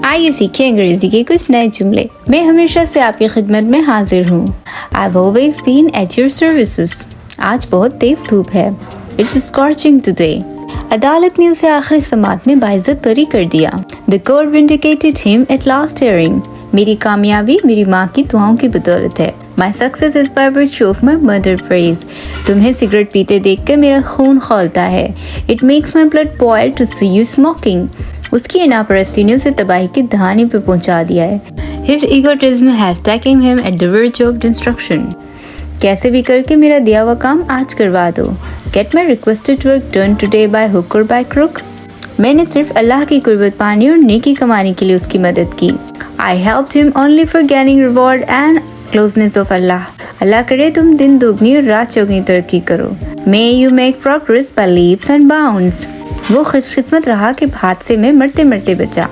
आइए सीखें अंग्रेजी के कुछ नए जुमले। मैं हमेशा से आपकी खिदमत में हाजिर हूँ। I've always been at your services. आज बहुत तेज धूप है। It's scorching today. अदालत ने उसे आखिरी समाअत में बाइज्जत बरी कर दिया। The court vindicated him at last hearing. मेरी कामयाबी मेरी माँ की दुआओं की बदौलत है। My success is by virtue of my mother praise. तुम्हें सिगरेट पीते देखकर मेरा खून खौलता है। It makes my blood boil to see you smoking. उसकी नापरस्ती ने उसे तबाही की दहाने पे पहुंचा दिया है। His egotism has taken him at the verge of destruction. कैसे भी करके मेरा दिया हुआ काम आज करवा दो। Get my requested work done today by hook or by crook. मैंने सिर्फ अल्लाह की कुर्बत पाने और नेकी कमाने के लिए उसकी मदद की। I helped him only for gaining reward and closeness of Allah. अल्लाह करे तुम दिन दोगुनी और रात चौगुनी तरक्की करो। May you make progress by leaps and bounds. वो खुशकिस्मत रहा कि हादसे में मरते मरते बचा।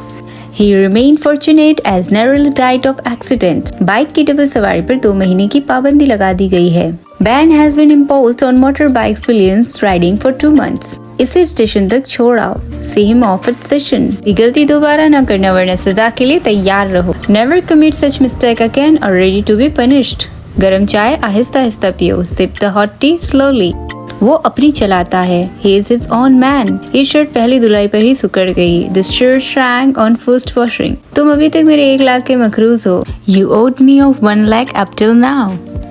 He remained fortunate as narrowly died of accident. Bike की डबल सवारी पर 2 महीने की पाबंदी लगा दी गई है। Ban has been imposed on motorbikes pillions riding for 2 months. इसे स्टेशन तक छोड़ आओ। See him off at station. ये गलती दोबारा न करना वरना सजा के लिए तैयार रहो। Never commit such mistake again or ready to be punished. गरम चाय आहिस्ता आहिस्ता पियो। Sip the hot tea slowly. वो अपनी चलाता है। He is his own man. ये शर्ट पहली धुलाई पर ही सुकड़ गई। This shirt shrank on first washing. तुम अभी तक मेरे 1 लाख के मखरूज हो। You owed me of 1 lakh up till now.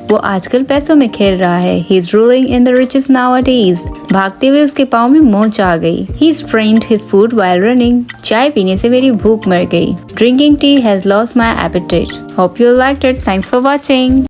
वो आजकल पैसों में खेल रहा है। He is ruling in the riches nowadays. भागते हुए उसके पाँव में मोच आ गई। He sprained his foot while running. चाय पीने से मेरी भूख मर गई। Drinking tea has lost my appetite. Hope you liked it. Thanks for watching.